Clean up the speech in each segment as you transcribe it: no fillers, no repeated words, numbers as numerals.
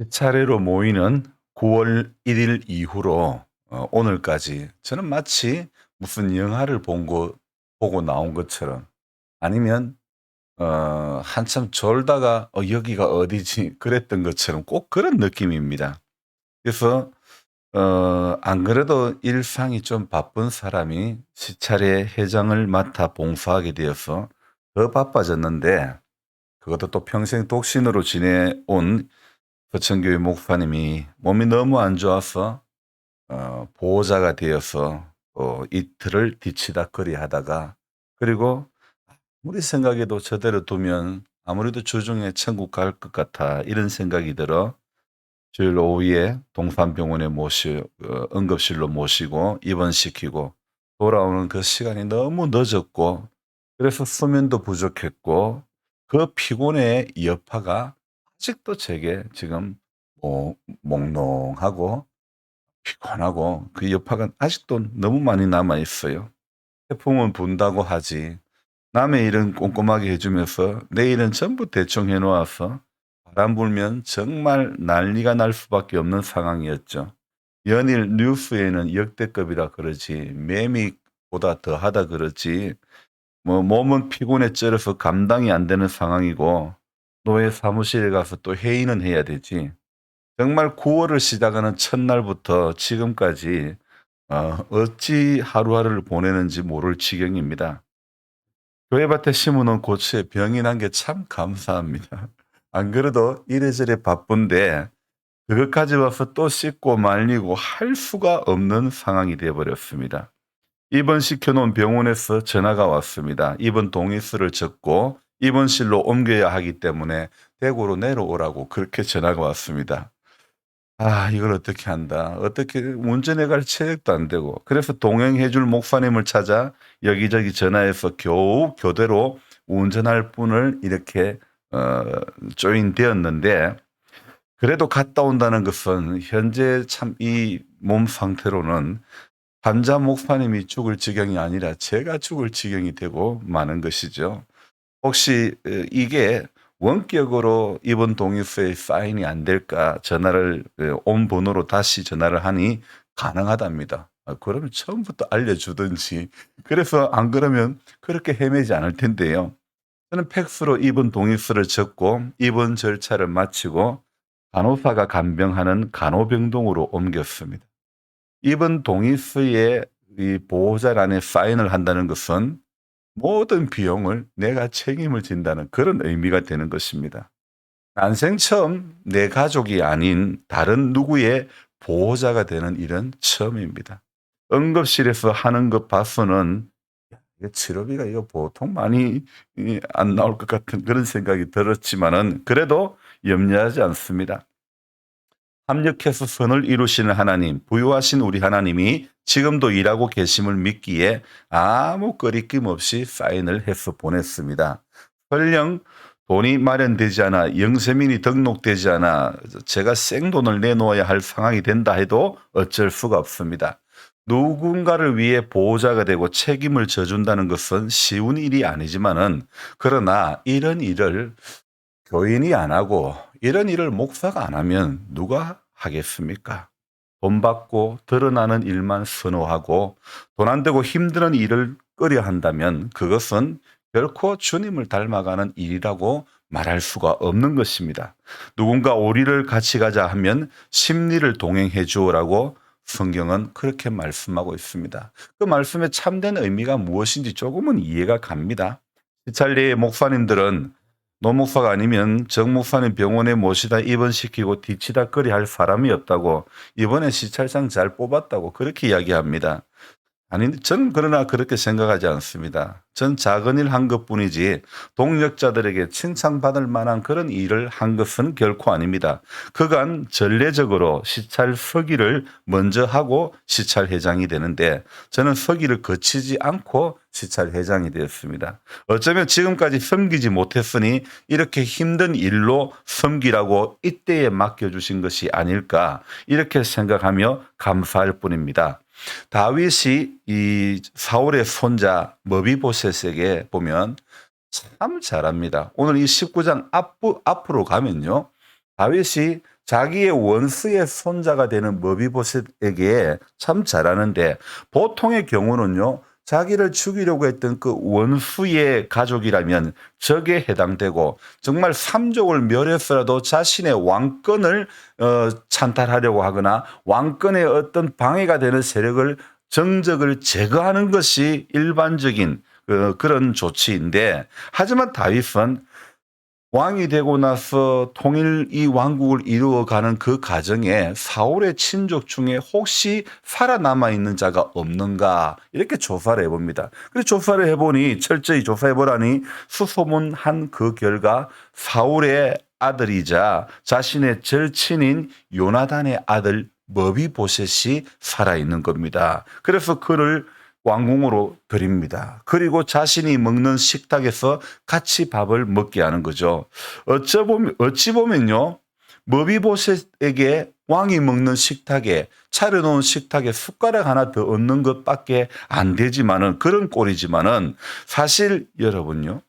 차례로 모이는 9월 1일 이후로 오늘까지 저는 마치 무슨 영화를 보고 나온 것처럼 아니면 한참 졸다가 여기가 어디지 그랬던 것처럼 꼭 그런 느낌입니다. 그래서 안 그래도 일상이 좀 바쁜 사람이 시차례 회장을 맡아 봉사하게 되어서 더 바빠졌는데, 그것도 또 평생 독신으로 지내온 서천교회 목사님이 몸이 너무 안 좋아서 보호자가 되어서 이틀을 뒤치다거리 하다가, 그리고 우리 생각에도 저대로 두면 아무래도 주중에 천국 갈 것 같아 이런 생각이 들어 주일 오후에 동산병원에 응급실로 모시고 입원시키고 돌아오는 그 시간이 너무 늦었고, 그래서 수면도 부족했고, 그 피곤의 여파가 아직도 제게 지금 몽롱하고 피곤하고 그 여파가 아직도 너무 많이 남아 있어요. 태풍은 분다고 하지 남의 일은 꼼꼼하게 해 주면서 내 일은 전부 대충 해 놓아서 바람 불면 정말 난리가 날 수밖에 없는 상황이었죠. 연일 뉴스에는 역대급이라 그러지 매미보다 더하다 그러지, 뭐 몸은 피곤에 쩔어서 감당이 안 되는 상황이고, 노예 사무실에 가서 또 회의는 해야 되지. 정말 9 월을 시작하는 첫날부터 지금까지 어찌 하루하루를 보내는지 모를 지경입니다. 교회밭에 심어 놓은 고추에 병이 난 게 참 감사합니다. 안 그래도 이래저래 바쁜데 그것까지 와서 또 씻고 말리고 할 수가 없는 상황이 되어 버렸습니다. 입원시켜 놓은 병원에서 전화가 왔습니다. 입원 동의서를 적고 입원실로 옮겨야 하기 때문에 대구로 내려오라고 그렇게 전화가 왔습니다. 아, 이걸 어떻게 한다. 어떻게 운전해 갈 체력도 안 되고. 그래서 동행해 줄 목사님을 찾아 여기저기 전화해서 겨우 교대로 운전할 분을 이렇게 어 조인되었는데, 그래도 갔다 온다는 것은 현재 참 이 몸 상태로는 환자 목사님이 죽을 지경이 아니라 제가 죽을 지경이 되고 마는 것이죠. 혹시 이게 원격으로 입원 동의서에 사인이 안 될까 전화를 온 번호로 다시 전화를 하니 가능하답니다. 그러면 처음부터 알려주든지. 그래서 안 그러면 그렇게 헤매지 않을 텐데요. 저는 팩스로 입원 동의서를 적고 입원 절차를 마치고 간호사가 간병하는 간호병동으로 옮겼습니다. 입원 동의서에 이 보호자란에 사인을 한다는 것은 모든 비용을 내가 책임을 진다는 그런 의미가 되는 것입니다. 난생 처음 내 가족이 아닌 다른 누구의 보호자가 되는 일은 처음입니다. 응급실에서 하는 것 봐서는 이게 치료비가 이거 보통 많이 안 나올 것 같은 그런 생각이 들었지만은 그래도 염려하지 않습니다. 합력해서 선을 이루시는 하나님, 부유하신 우리 하나님이 지금도 일하고 계심을 믿기에 아무 거리낌 없이 사인을 해서 보냈습니다. 설령 돈이 마련되지 않아 영세민이 등록되지 않아 제가 생돈을 내놓아야 할 상황이 된다 해도 어쩔 수가 없습니다. 누군가를 위해 보호자가 되고 책임을 져준다는 것은 쉬운 일이 아니지만은, 그러나 이런 일을 교인이 안 하고 이런 일을 목사가 안 하면 누가 하겠습니까? 돈 받고 드러나는 일만 선호하고 돈 안 되고 힘드는 일을 꺼려 한다면 그것은 결코 주님을 닮아가는 일이라고 말할 수가 없는 것입니다. 누군가 오리를 같이 가자 하면 심리를 동행해 주오라고 성경은 그렇게 말씀하고 있습니다. 그 말씀의 참된 의미가 무엇인지 조금은 이해가 갑니다. 이찰리의 목사님들은 노 목사가 아니면 정 목사님 병원에 모시다 입원시키고 뒤치다거리 할 사람이 없다고, 이번에 시찰장 잘 뽑았다고 그렇게 이야기합니다. 아니, 저는 그러나 그렇게 생각하지 않습니다. 전 작은 일 한 것뿐이지 동력자들에게 칭찬받을 만한 그런 일을 한 것은 결코 아닙니다. 그간 전례적으로 시찰 서기를 먼저 하고 시찰회장이 되는데 저는 서기를 거치지 않고 시찰회장이 되었습니다. 어쩌면 지금까지 섬기지 못했으니 이렇게 힘든 일로 섬기라고 이때에 맡겨주신 것이 아닐까 이렇게 생각하며 감사할 뿐입니다. 다윗이 이 사울의 손자 머비보셋에게 보면 참 잘합니다. 오늘 이 19장 앞으로 가면요. 다윗이 자기의 원수의 손자가 되는 머비보셋에게 참 잘하는데, 보통의 경우는요, 자기를 죽이려고 했던 그 원수의 가족이라면 적에 해당되고, 정말 삼족을 멸해서라도 자신의 왕권을 찬탈하려고 하거나 왕권의 어떤 방해가 되는 세력을, 정적을 제거하는 것이 일반적인 그런 조치인데, 하지만 다윗은 왕이 되고 나서 통일 이 왕국을 이루어가는 그 과정에 사울의 친족 중에 혹시 살아남아 있는 자가 없는가, 이렇게 조사를 해봅니다. 그래서 조사를 해보니, 철저히 조사해보라니, 수소문한 그 결과 사울의 아들이자 자신의 절친인 요나단의 아들 머비보셋이 살아있는 겁니다. 그래서 그를 왕궁으로 드립니다. 그리고 자신이 먹는 식탁에서 같이 밥을 먹게 하는 거죠. 어찌 보면요, 머비보셋에게 왕이 먹는 식탁에, 차려놓은 식탁에 숟가락 하나 더 얹는 것밖에 안 되지만은, 그런 꼴이지만은, 사실 여러분요,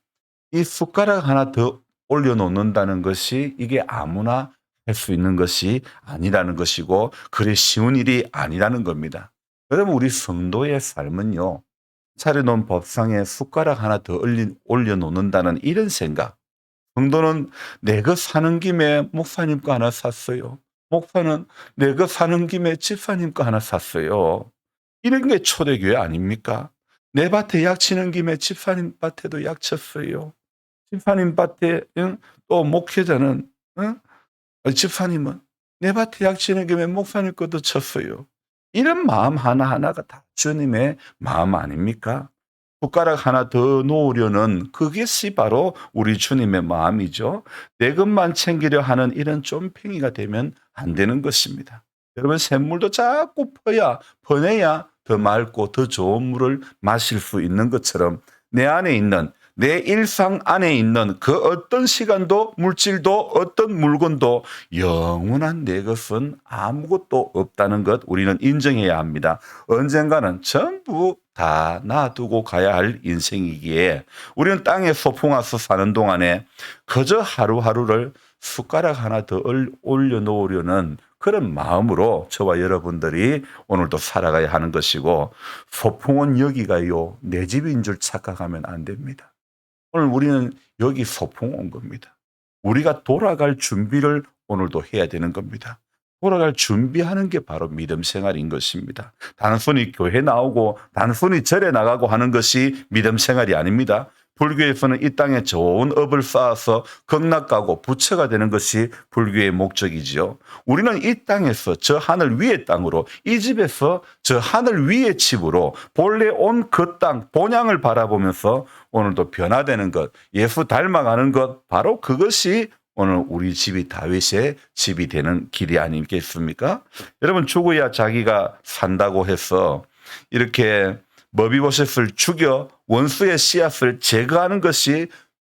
이 숟가락 하나 더 올려놓는다는 것이 이게 아무나 할 수 있는 것이 아니라는 것이고, 그리 쉬운 일이 아니라는 겁니다. 여러분, 우리 성도의 삶은요, 차려놓은 밥상에 숟가락 하나 더 올려놓는다는 이런 생각. 성도는 내 것 사는 김에 목사님 거 하나 샀어요. 목사는 내 것 사는 김에 집사님 거 하나 샀어요. 이런 게 초대교회 아닙니까? 내 밭에 약 치는 김에 집사님 밭에도 약 쳤어요. 집사님 밭에, 응? 또 목회자는, 응? 집사님은 내 밭에 약 치는 김에 목사님 것도 쳤어요. 이런 마음 하나하나가 다 주님의 마음 아닙니까? 숟가락 하나 더 놓으려는 그것이 바로 우리 주님의 마음이죠. 내 것만 챙기려 하는 이런 쫌팽이가 되면 안 되는 것입니다. 여러분, 샘물도 자꾸 퍼내야 더 맑고 더 좋은 물을 마실 수 있는 것처럼, 내 안에 있는, 내 일상 안에 있는 그 어떤 시간도, 물질도, 어떤 물건도 영원한 내 것은 아무것도 없다는 것, 우리는 인정해야 합니다. 언젠가는 전부 다 놔두고 가야 할 인생이기에, 우리는 땅에 소풍와서 사는 동안에 그저 하루하루를 숟가락 하나 더 올려놓으려는 그런 마음으로 저와 여러분들이 오늘도 살아가야 하는 것이고, 소풍은 여기가요, 내 집인 줄 착각하면 안 됩니다. 오늘 우리는 여기 소풍 온 겁니다. 우리가 돌아갈 준비를 오늘도 해야 되는 겁니다. 돌아갈 준비하는 게 바로 믿음 생활인 것입니다. 단순히 교회 나오고 단순히 절에 나가고 하는 것이 믿음 생활이 아닙니다. 불교에서는 이 땅에 좋은 업을 쌓아서 극락가고 부처가 되는 것이 불교의 목적이지요. 우리는 이 땅에서 저 하늘 위의 땅으로, 이 집에서 저 하늘 위의 집으로 본래 온 그 땅 본향을 바라보면서 오늘도 변화되는 것, 예수 닮아가는 것, 바로 그것이 오늘 우리 집이 다윗의 집이 되는 길이 아니겠습니까? 여러분, 죽어야 자기가 산다고 해서 이렇게 머비보셋을 죽여 원수의 씨앗을 제거하는 것이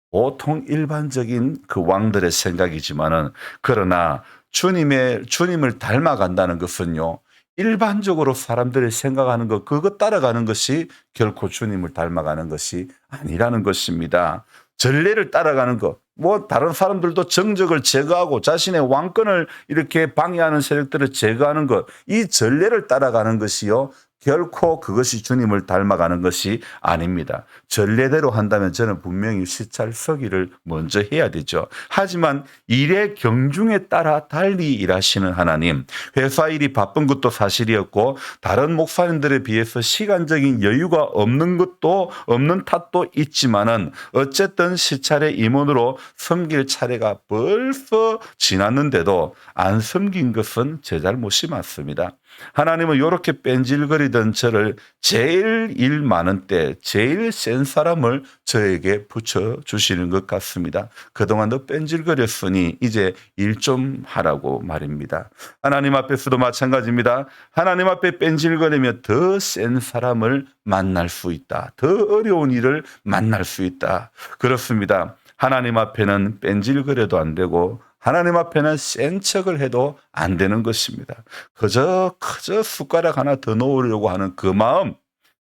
보통 일반적인 그 왕들의 생각이지만은, 그러나 주님을 닮아간다는 것은요, 일반적으로 사람들이 생각하는 것, 그것 따라가는 것이 결코 주님을 닮아가는 것이 아니라는 것입니다. 전례를 따라가는 것, 다른 사람들도 정적을 제거하고 자신의 왕권을 이렇게 방해하는 세력들을 제거하는 것, 이 전례를 따라가는 것이요, 결코 그것이 주님을 닮아가는 것이 아닙니다. 전례대로 한다면 저는 분명히 시찰 서기를 먼저 해야 되죠. 하지만 일의 경중에 따라 달리 일하시는 하나님, 회사 일이 바쁜 것도 사실이었고 다른 목사님들에 비해서 시간적인 여유가 없는 탓도 있지만은, 어쨌든 시찰의 임원으로 섬길 차례가 벌써 지났는데도 안 섬긴 것은 제 잘못이 맞습니다. 하나님은 이렇게 뺀질거리던 저를 제일 일 많은 때 제일 센 사람을 저에게 붙여주시는 것 같습니다. 그동안 너 뺀질거렸으니 이제 일 좀 하라고 말입니다. 하나님 앞에서도 마찬가지입니다. 하나님 앞에 뺀질거리며 더 센 사람을 만날 수 있다. 더 어려운 일을 만날 수 있다. 그렇습니다. 하나님 앞에는 뺀질거려도 안 되고 하나님 앞에는 센 척을 해도 안 되는 것입니다. 그저 숟가락 하나 더 놓으려고 하는 그 마음,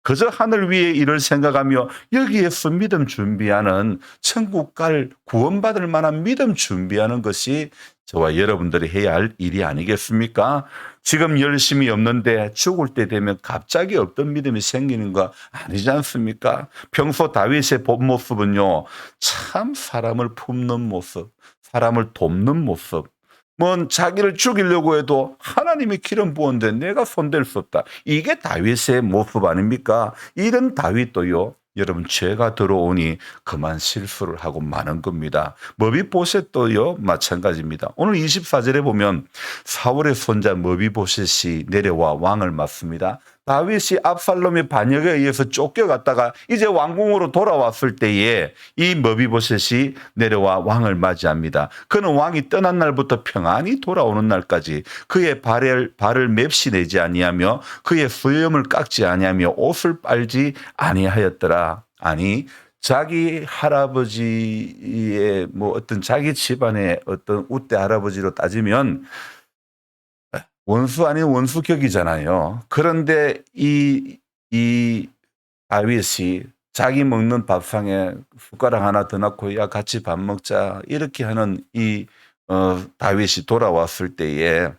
그저 하늘 위의 일을 생각하며 여기에서 믿음 준비하는, 천국 갈 구원받을 만한 믿음 준비하는 것이 저와 여러분들이 해야 할 일이 아니겠습니까? 지금 열심히 없는데 죽을 때 되면 갑자기 없던 믿음이 생기는 거 아니지 않습니까? 평소 다윗의 본 모습은요, 참 사람을 품는 모습, 사람을 돕는 모습, 뭔 자기를 죽이려고 해도 하나님이 기름 부었는데 내가 손댈 수 없다. 이게 다윗의 모습 아닙니까? 이런 다윗도요, 여러분 죄가 들어오니 그만 실수를 하고 마는 겁니다. 머비보셋도요 마찬가지입니다. 오늘 24절에 보면 사울의 손자 머비보셋이 내려와 왕을 맞습니다. 다윗이 압살롬의 반역에 의해서 쫓겨갔다가 이제 왕궁으로 돌아왔을 때에 이 머비보셋이 내려와 왕을 맞이합니다. 그는 왕이 떠난 날부터 평안히 돌아오는 날까지 그의 발을 맵시내지 아니하며 그의 수염을 깎지 아니하며 옷을 빨지 아니하였더라. 아니 자기 할아버지의 뭐 어떤 자기 집안의 어떤 우대 할아버지로 따지면 원수 아닌 원수격이잖아요. 그런데 이 다윗이 자기 먹는 밥상에 숟가락 하나 더 넣고 야 같이 밥 먹자 이렇게 하는 이 다윗이 돌아왔을 때에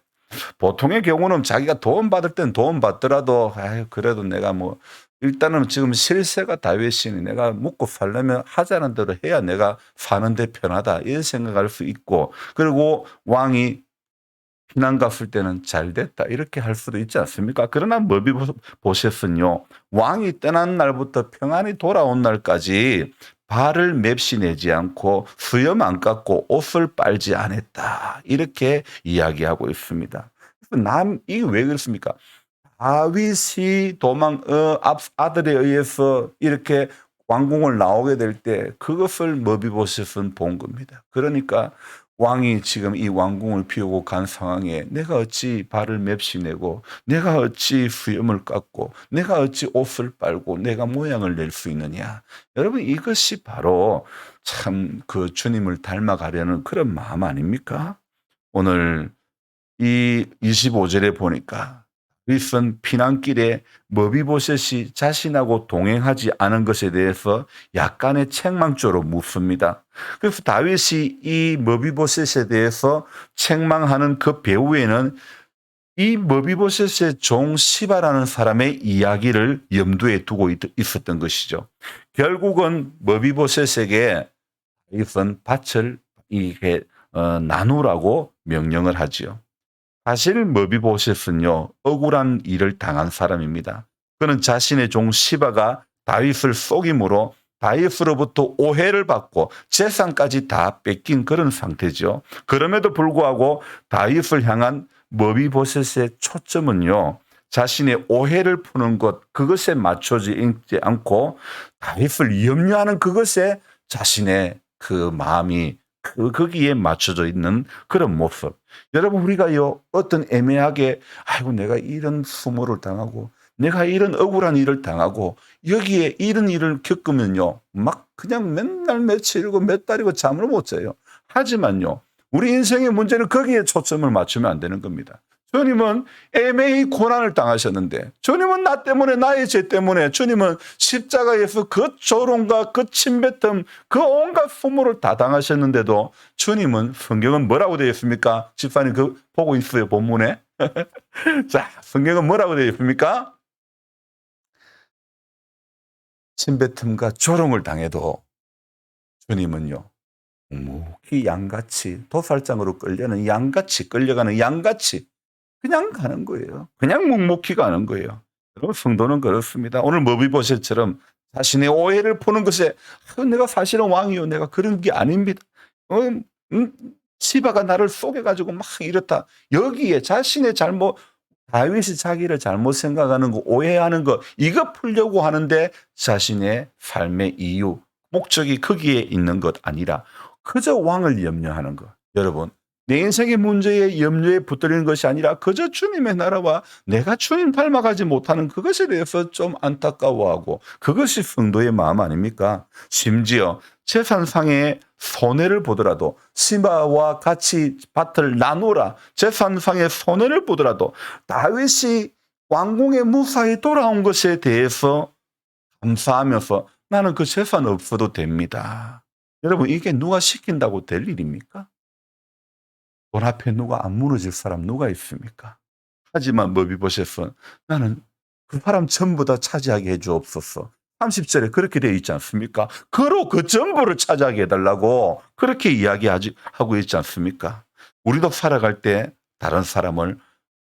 보통의 경우는 자기가 도움 받을 땐 도움 받더라도 아유 그래도 내가 뭐 일단은 지금 실세가 다윗이니 내가 먹고 살려면 하자는 대로 해야 내가 사는데 편하다 이런 생각할 수 있고 그리고 왕이 피난 갔을 때는 잘 됐다 이렇게 할 수도 있지 않습니까? 그러나 머비보셋은요 왕이 떠난 날부터 평안히 돌아온 날까지 발을 맵시내지 않고 수염 안 깎고 옷을 빨지 않았다 이렇게 이야기하고 있습니다. 이게 왜 그렇습니까? 다윗이 아들에 의해서 이렇게 왕궁을 나오게 될 때 그것을 머비보셋은 본 겁니다. 그러니까 왕이 지금 이 왕궁을 비우고 간 상황에 내가 어찌 발을 맵시내고 내가 어찌 수염을 깎고 내가 어찌 옷을 빨고 내가 모양을 낼 수 있느냐. 여러분 이것이 바로 참 그 주님을 닮아가려는 그런 마음 아닙니까? 오늘 이 25절에 보니까 다윗은 피난길에 머비보셋이 자신하고 동행하지 않은 것에 대해서 약간의 책망조로 묻습니다. 그래서 다윗이 이 머비보셋에 대해서 책망하는 그 배후에는 이 머비보셋의 종 시바라는 사람의 이야기를 염두에 두고 있었던 것이죠. 결국은 머비보셋에게 다윗은 밭을 나누라고 명령을 하지요. 사실 머비보셋은요 억울한 일을 당한 사람입니다. 그는 자신의 종 시바가 다윗을 속임으로 다윗으로부터 오해를 받고 재산까지 다 뺏긴 그런 상태죠. 그럼에도 불구하고 다윗을 향한 머비보셋의 초점은요 자신의 오해를 푸는 것 그것에 맞춰지 있지 않고 다윗을 염려하는 그것에 자신의 그 마음이 거기에 맞춰져 있는 그런 모습. 여러분 우리가요 어떤 애매하게 아이고 내가 이런 수모를 당하고 내가 이런 억울한 일을 당하고 여기에 이런 일을 겪으면요 막 그냥 맨날 며칠이고 몇 달이고 잠을 못 자요. 하지만요 우리 인생의 문제는 거기에 초점을 맞추면 안 되는 겁니다. 주님은 애매히 고난을 당하셨는데 주님은 나 때문에 나의 죄 때문에 주님은 십자가에서 그 조롱과 그 침뱉음 그 온갖 수모를 다 당하셨는데도 주님은 성경은 뭐라고 되어 있습니까? 집사님 그 보고 있어요 본문에. 자 성경은 뭐라고 되어 있습니까? 침뱉음과 조롱을 당해도 주님은요 묵묵히 양같이 도살장으로 끌려는 양같이 끌려가는 양같이 그냥 가는 거예요. 그냥 묵묵히 가는 거예요. 여러분 성도는 그렇습니다. 오늘 머비보셋처럼 자신의 오해를 푸는 것에 내가 사실은 왕이요. 내가 그런 게 아닙니다. 시바가 나를 속여가지고 막 이렇다. 여기에 자신의 잘못 다윗이 자기를 잘못 생각하는 거 오해하는 거 이거 풀려고 하는데 자신의 삶의 이유 목적이 거기에 있는 것 아니라 그저 왕을 염려하는 것. 여러분 내 인생의 문제에 염려에 붙들리는 것이 아니라 그저 주님의 나라와 내가 주님 닮아가지 못하는 그것에 대해서 좀 안타까워하고 그것이 성도의 마음 아닙니까? 심지어 재산상의 손해를 보더라도 시바와 같이 밭을 나누라 재산상의 손해를 보더라도 다윗이 왕궁에 무사히 돌아온 것에 대해서 감사하면서 나는 그 재산 없어도 됩니다. 여러분 이게 누가 시킨다고 될 일입니까? 돈 앞에 누가 안 무너질 사람 누가 있습니까? 하지만 머비보셋은 나는 그 사람 전부 다 차지하게 해 주옵소서. 30절에 그렇게 되어 있지 않습니까? 그로 그 전부를 차지하게 해달라고 그렇게 하고 있지 않습니까? 우리도 살아갈 때 다른 사람을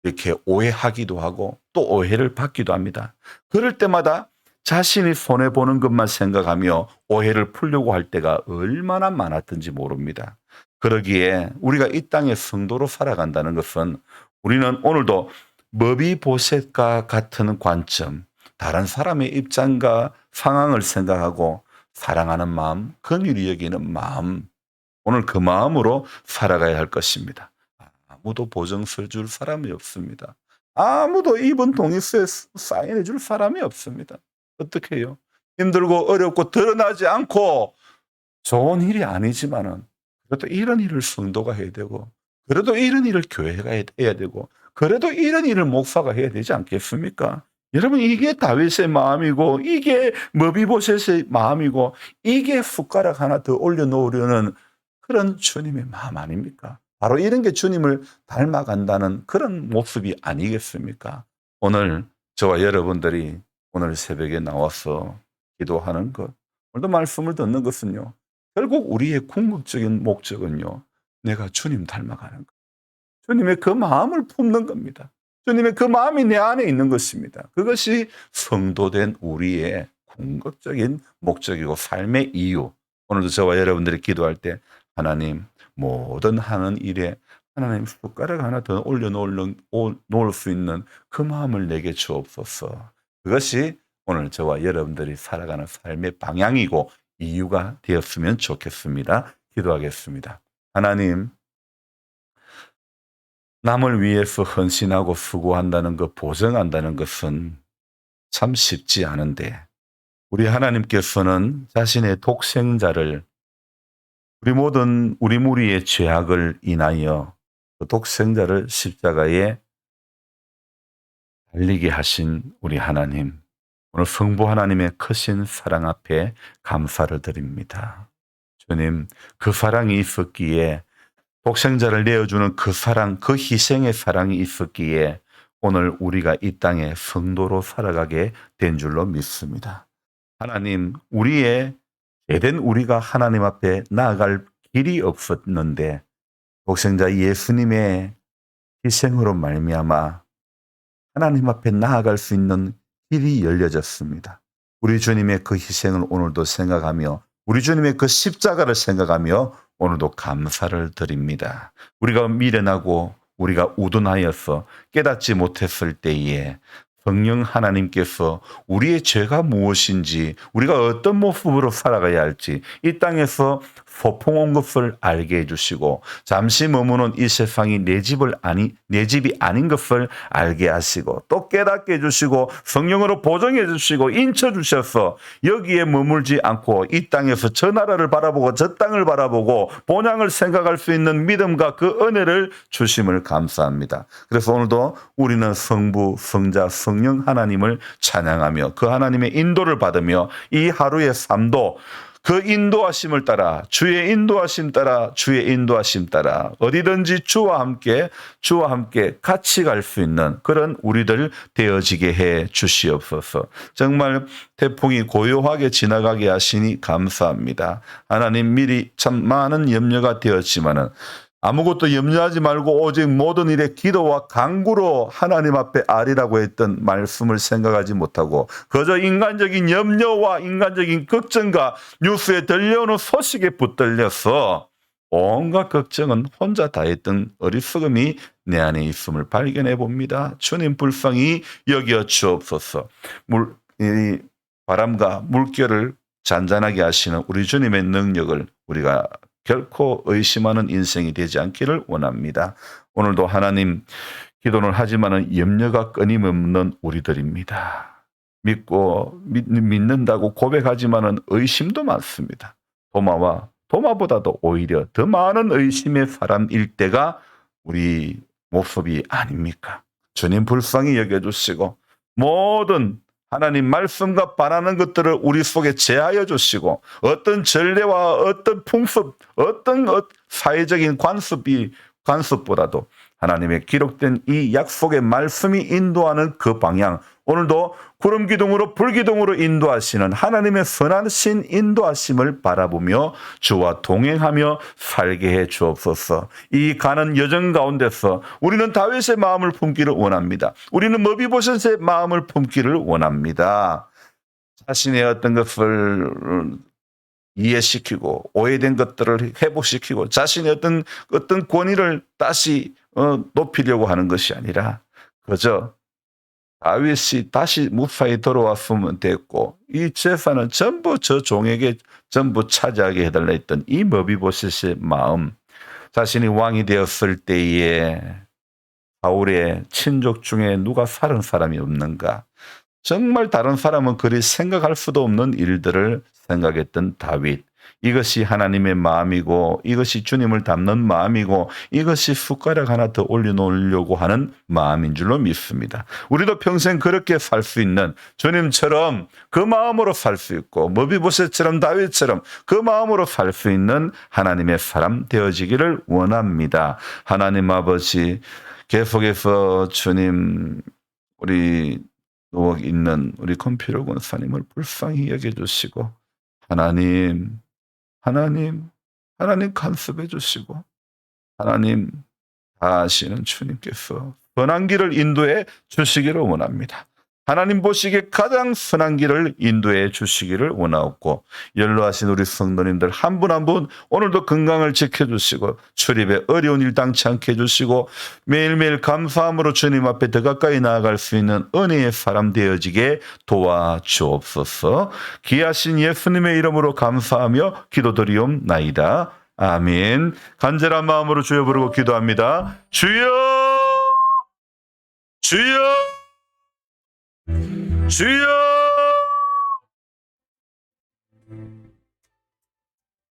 이렇게 오해하기도 하고 또 오해를 받기도 합니다. 그럴 때마다 자신이 손해보는 것만 생각하며 오해를 풀려고 할 때가 얼마나 많았던지 모릅니다. 그러기에 우리가 이 땅의 성도로 살아간다는 것은 우리는 오늘도 머비보셋과 같은 관점, 다른 사람의 입장과 상황을 생각하고 사랑하는 마음, 긍휼히 여기는 마음, 오늘 그 마음으로 살아가야 할 것입니다. 아무도 보증서 줄 사람이 없습니다. 아무도 이번 동의서에 사인해 줄 사람이 없습니다. 어떻게 해요? 힘들고 어렵고 드러나지 않고 좋은 일이 아니지만은 그래도 이런 일을 성도가 해야 되고 그래도 이런 일을 교회가 해야 되고 그래도 이런 일을 목사가 해야 되지 않겠습니까? 여러분 이게 다윗의 마음이고 이게 머비보셋의 마음이고 이게 숟가락 하나 더 올려놓으려는 그런 주님의 마음 아닙니까? 바로 이런 게 주님을 닮아간다는 그런 모습이 아니겠습니까? 오늘 저와 여러분들이 오늘 새벽에 나와서 기도하는 것, 오늘도 말씀을 듣는 것은요. 결국 우리의 궁극적인 목적은요. 내가 주님 닮아가는 것. 주님의 그 마음을 품는 겁니다. 주님의 그 마음이 내 안에 있는 것입니다. 그것이 성도된 우리의 궁극적인 목적이고 삶의 이유. 오늘도 저와 여러분들이 기도할 때 하나님 모든 하는 일에 하나님 숟가락 하나 더 올려놓을 수 있는 그 마음을 내게 주옵소서. 그것이 오늘 저와 여러분들이 살아가는 삶의 방향이고 이유가 되었으면 좋겠습니다. 기도하겠습니다. 하나님, 남을 위해서 헌신하고 수고한다는 것, 보정한다는 것은 참 쉽지 않은데 우리 하나님께서는 자신의 독생자를 우리 무리의 죄악을 인하여 그 독생자를 십자가에 달리게 하신 우리 하나님, 오늘 성부 하나님의 크신 사랑 앞에 감사를 드립니다. 주님, 그 사랑이 있었기에 독생자를 내어주는 그 사랑, 그 희생의 사랑이 있었기에 오늘 우리가 이 땅에 성도로 살아가게 된 줄로 믿습니다. 하나님, 죄된 우리가 하나님 앞에 나아갈 길이 없었는데 독생자 예수님의 희생으로 말미암아 하나님 앞에 나아갈 수 있는 길이 열려졌습니다. 우리 주님의 그 희생을 오늘도 생각하며 우리 주님의 그 십자가를 생각하며 오늘도 감사를 드립니다. 우리가 미련하고 우리가 우둔하여서 깨닫지 못했을 때에 성령 하나님께서 우리의 죄가 무엇인지 우리가 어떤 모습으로 살아가야 할지 이 땅에서 소풍 온 것을 알게 해주시고 잠시 머무는 이 세상이 내 집이 아닌 것을 알게 하시고 또 깨닫게 해주시고 성령으로 보정해 주시고 인쳐 주셔서 여기에 머물지 않고 이 땅에서 저 나라를 바라보고 저 땅을 바라보고 본향을 생각할 수 있는 믿음과 그 은혜를 주심을 감사합니다. 그래서 오늘도 우리는 성부, 성자, 성령 하나님을 찬양하며 그 하나님의 인도를 받으며 이 하루의 삶도 그 인도하심을 따라 주의 인도하심 따라 어디든지 주와 함께 같이 갈 수 있는 그런 우리들 되어지게 해 주시옵소서. 정말 태풍이 고요하게 지나가게 하시니 감사합니다. 하나님 미리 참 많은 염려가 되었지만은 아무것도 염려하지 말고 오직 모든 일에 기도와 간구로 하나님 앞에 아리라고 했던 말씀을 생각하지 못하고 그저 인간적인 염려와 인간적인 걱정과 뉴스에 들려오는 소식에 붙들려서 온갖 걱정은 혼자 다 했던 어리석음이 내 안에 있음을 발견해 봅니다. 주님 불쌍히 여겨 주옵소서. 이 바람과 물결을 잔잔하게 하시는 우리 주님의 능력을 우리가 결코 의심하는 인생이 되지 않기를 원합니다. 오늘도 하나님 기도를 하지만은 염려가 끊임없는 우리들입니다. 믿는다고 고백하지만은 의심도 많습니다. 도마보다도 오히려 더 많은 의심의 사람일 때가 우리 모습이 아닙니까? 주님 불쌍히 여겨주시고 모든 하나님 말씀과 반하는 것들을 우리 속에 제하여 주시고 어떤 전례와 어떤 풍습, 어떤 사회적인 관습이 간섭보다도 하나님의 기록된 이 약속의 말씀이 인도하는 그 방향, 오늘도 구름 기둥으로 불 기둥으로 인도하시는 하나님의 선하신 인도하심을 바라보며 주와 동행하며 살게 해 주옵소서. 이 가는 여정 가운데서 우리는 다윗의 마음을 품기를 원합니다. 우리는 머비보셋의 마음을 품기를 원합니다. 자신의 어떤 것을 이해시키고 오해된 것들을 회복시키고 자신의 어떤 권위를 다시 높이려고 하는 것이 아니라 그저 다윗이 다시 무사히 돌아왔으면 됐고 이 제사는 전부 저 종에게 전부 차지하게 해달라 했던 이 머비보셋의 마음, 자신이 왕이 되었을 때에 사울의 친족 중에 누가 살은 사람이 없는가, 정말 다른 사람은 그리 생각할 수도 없는 일들을 생각했던 다윗. 이것이 하나님의 마음이고 이것이 주님을 닮는 마음이고 이것이 숟가락 하나 더 올려놓으려고 하는 마음인 줄로 믿습니다. 우리도 평생 그렇게 살 수 있는 주님처럼 그 마음으로 살 수 있고 머비보셋처럼 다윗처럼 그 마음으로 살 수 있는 하나님의 사람 되어지기를 원합니다. 하나님 아버지, 계속해서 주님 우리 누워 있는 우리 권필호 권사님을 불쌍히 여겨주시고 하나님 간섭해 주시고 하나님 다 아시는 주님께서 선한 길을 인도해 주시기를 원합니다. 하나님 보시기에 가장 선한 길을 인도해 주시기를 원하옵고 연로하신 우리 성도님들 한 분 한 분 오늘도 건강을 지켜주시고 출입에 어려운 일 당치 않게 해주시고 매일매일 감사함으로 주님 앞에 더 가까이 나아갈 수 있는 은혜의 사람 되어지게 도와주옵소서. 귀하신 예수님의 이름으로 감사하며 기도드리옵나이다. 아멘. 간절한 마음으로 주여 부르고 기도합니다. 주여, 주여, 주여.